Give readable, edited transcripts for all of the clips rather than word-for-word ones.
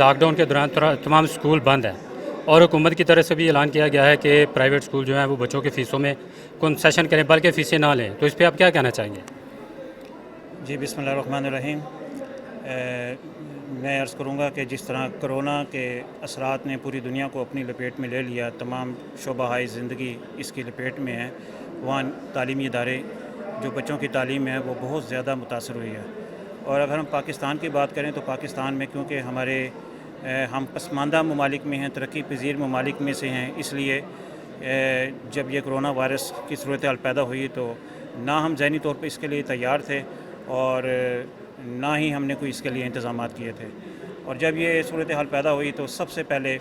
Lock down کے دوران تمام اسکول بند ہیں اور حکومت کی طرف سے بھی اعلان کیا گیا ہے کہ پرائیویٹ اسکول جو ہیں وہ بچوں کی فیسوں میں کنسیشن کریں بلکہ فیسیں نہ لیں، تو اس پہ آپ کیا کہنا چاہیں گے؟ جی بسم اللہ الرحمن الرحیم۔ میں عرض کروں گا کہ جس طرح کرونا کے اثرات نے پوری دنیا کو اپنی لپیٹ میں لے لیا، تمام شعبہ زندگی اس کی لپیٹ میں ہے، وہاں تعلیمی ادارے جو بچوں کی تعلیم ہے وہ بہت زیادہ متاثر ہوئی ہے۔ اور اگر ہم پاکستان کی بات کریں تو پاکستان میں کیونکہ ہم پسماندہ ممالک میں ہیں، ترقی پذیر ممالک میں سے ہیں، اس لیے جب یہ کرونا وائرس کی صورتحال پیدا ہوئی تو نہ ہم ذہنی طور پہ اس کے لیے تیار تھے اور نہ ہی ہم نے کوئی اس کے لیے انتظامات کیے تھے۔ اور جب یہ صورتحال پیدا ہوئی تو سب سے پہلے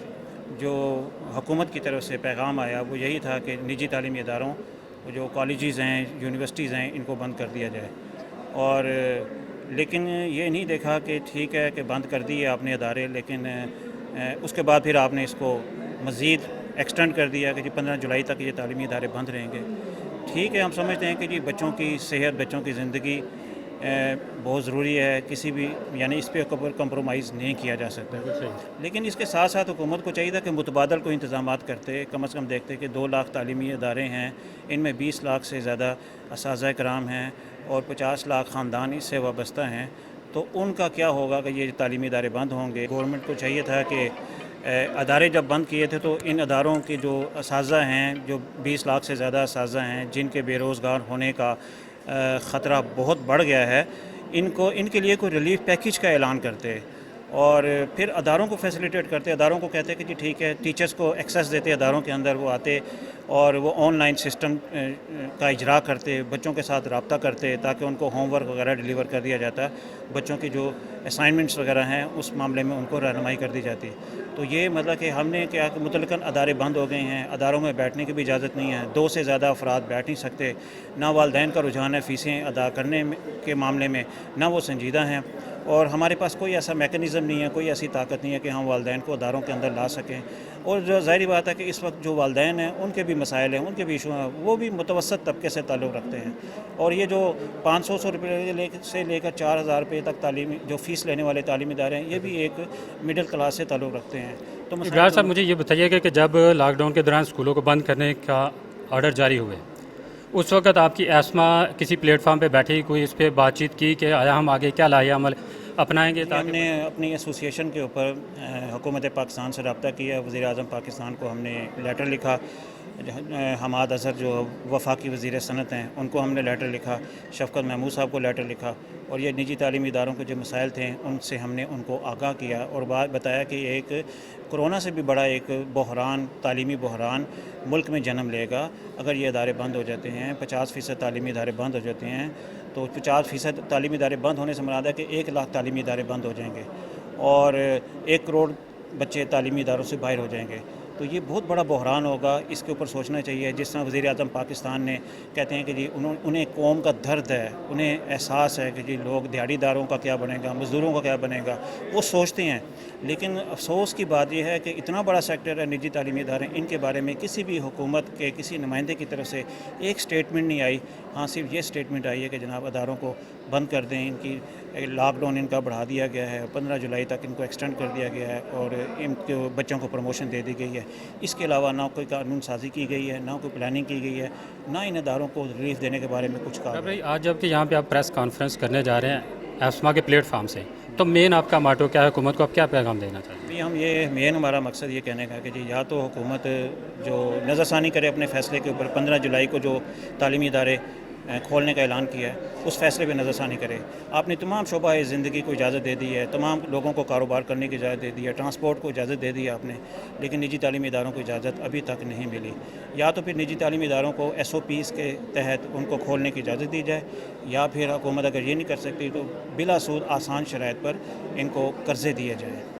جو حکومت کی طرف سے پیغام آیا وہ یہی تھا کہ نجی تعلیمی اداروں جو کالجز ہیں، یونیورسٹیز ہیں، ان کو بند کر دیا جائے۔ اور لیکن یہ نہیں دیکھا کہ ٹھیک ہے کہ بند کر دیے آپ نے ادارے، لیکن اس کے بعد پھر آپ نے اس کو مزید ایکسٹینڈ کر دیا کہ 15 جولائی تک یہ تعلیمی ادارے بند رہیں گے۔ ٹھیک ہے، ہم سمجھتے ہیں کہ بچوں کی صحت، بچوں کی زندگی بہت ضروری ہے، کسی بھی اس پہ کمپرومائز نہیں کیا جا سکتا۔ لیکن اس کے ساتھ ساتھ حکومت کو چاہیے تھا کہ متبادل کو انتظامات کرتے، کم از کم دیکھتے کہ 2 لاکھ تعلیمی ادارے ہیں، ان میں 20 لاکھ سے زیادہ اساتذہ کرام ہیں اور 50 لاکھ خاندان اس سے وابستہ ہیں، تو ان کا کیا ہوگا کہ یہ تعلیمی ادارے بند ہوں گے۔ گورنمنٹ کو چاہیے تھا کہ ادارے جب بند کیے تھے تو ان اداروں کے جو اساتذہ ہیں، جو 20 لاکھ سے زیادہ اساتذہ ہیں جن کے بے روزگار ہونے کا خطرہ بہت بڑھ گیا ہے، ان کے لیے کوئی ریلیف پیکیج کا اعلان کرتے اور پھر اداروں کو فیسیلیٹیٹ کرتے، اداروں کو کہتے کہ جی ٹھیک ہے، ٹیچرز کو ایکسیس دیتے، اداروں کے اندر وہ آتے اور وہ آن لائن سسٹم کا اجرا کرتے، بچوں کے ساتھ رابطہ کرتے تاکہ ان کو ہوم ورک وغیرہ ڈیلیور کر دیا جاتا، بچوں کی جو اسائنمنٹس وغیرہ ہیں اس معاملے میں ان کو رہنمائی کر دی جاتی۔ تو یہ مطلب کہ ہم نے کیا کہ متعلقاً ادارے بند ہو گئے ہیں، اداروں میں بیٹھنے کی بھی اجازت نہیں ہے، 2 سے زیادہ افراد بیٹھ نہیں سکتے، نہ والدین کا رجحان ہے فیسیں ادا کرنے کے معاملے میں، نہ وہ سنجیدہ ہیں، اور ہمارے پاس کوئی ایسا میکنزم نہیں ہے، کوئی ایسی طاقت نہیں ہے کہ ہم والدین کو اداروں کے اندر لا سکیں۔ اور جو ظاہری بات ہے کہ اس وقت جو والدین ہیں ان کے بھی مسائل ہیں، ان کے بھی ایشو ہیں، وہ بھی متوسط طبقے سے تعلق رکھتے ہیں، اور یہ جو 500 روپے سے لے کر 4000 روپے تک تعلیمی جو فیس لینے والے تعلیمی ادارے ہیں، یہ بھی ایک مڈل کلاس سے تعلق رکھتے ہیں۔ تو ابراز صاحب مجھے یہ بتائیے کہ جب لاک ڈاؤن کے دوران اسکولوں کو بند کرنے کا آرڈر جاری ہوئے، اس وقت آپ کی ایسما کسی پلیٹ فارم پہ بیٹھی، کوئی اس پہ بات چیت کی کہ آیا ہم آگے کیا لائحہ عمل اپنائیں گے؟ ہم نے اپنی ایسوسیشن کے اوپر حکومت پاکستان سے رابطہ کیا، وزیر اعظم پاکستان کو ہم نے لیٹر لکھا، حماد اظہر جو وفاقی وزیر صنعت ہیں ان کو ہم نے لیٹر لکھا، شفقت محمود صاحب کو لیٹر لکھا، اور یہ نجی تعلیمی اداروں کے جو مسائل تھے ان سے ہم نے ان کو آگاہ کیا اور بتایا کہ ایک کرونا سے بھی بڑا ایک بحران، تعلیمی بحران ملک میں جنم لے گا اگر یہ ادارے بند ہو جاتے ہیں۔ 50% تعلیمی ادارے بند ہو جاتے ہیں تو 50% تعلیمی ادارے بند ہونے سے مراد ہے کہ 1 لاکھ تعلیمی ادارے بند ہو جائیں گے اور 1 کروڑ بچے تعلیمی اداروں سے باہر ہو جائیں گے، تو یہ بہت بڑا بحران ہوگا۔ اس کے اوپر سوچنا چاہیے، جس طرح وزیر اعظم پاکستان نے کہتے ہیں کہ جی انہیں قوم کا درد ہے، انہیں احساس ہے کہ جی لوگ دیہڑی داروں کا کیا بنے گا، مزدوروں کا کیا بنے گا، وہ سوچتے ہیں، لیکن افسوس کی بات یہ ہے کہ اتنا بڑا سیکٹر ہے نجی تعلیمی ادارے، ان کے بارے میں کسی بھی حکومت کے کسی نمائندے کی طرف سے ایک سٹیٹمنٹ نہیں آئی۔ ہاں صرف یہ سٹیٹمنٹ آئی ہے کہ جناب اداروں کو بند کر دیں، ان کی لاک ڈاؤن ان کا بڑھا دیا گیا ہے، 15 جولائی تک ان کو ایکسٹینڈ کر دیا گیا ہے اور ان کے بچوں کو پروموشن دے دی گئی ہے۔ اس کے علاوہ نہ کوئی قانون سازی کی گئی ہے، نہ کوئی پلاننگ کی گئی ہے، نہ ان اداروں کو ریلیف دینے کے بارے میں کچھ کہا۔ آج جب کہ یہاں پہ آپ پریس کانفرنس کرنے جا رہے ہیں ایسما کے پلیٹ فارم سے، تو مین آپ کا ماٹو کیا ہے؟ حکومت کو آپ کیا پیغام دینا چاہتے ہیں؟ ہمارا مقصد یہ کہنے کا ہے کہ جی یا تو حکومت جو نظر ثانی کرے اپنے فیصلے کے اوپر، 15 جولائی کو جو تعلیمی ادارے کھولنے کا اعلان کیا ہے اس فیصلے پہ نظر ثانی کرے۔ آپ نے تمام شعبہ زندگی کو اجازت دے دی ہے، تمام لوگوں کو کاروبار کرنے کی اجازت دے دی ہے، ٹرانسپورٹ کو اجازت دے دی ہے آپ نے، لیکن نجی تعلیمی اداروں کو اجازت ابھی تک نہیں ملی۔ یا تو پھر نجی تعلیمی اداروں کو SOPs کے تحت ان کو کھولنے کی اجازت دی جائے، یا پھر حکومت اگر یہ نہیں کر سکتی تو بلا سود آسان شرائط پر ان کو قرضے دیے جائیں۔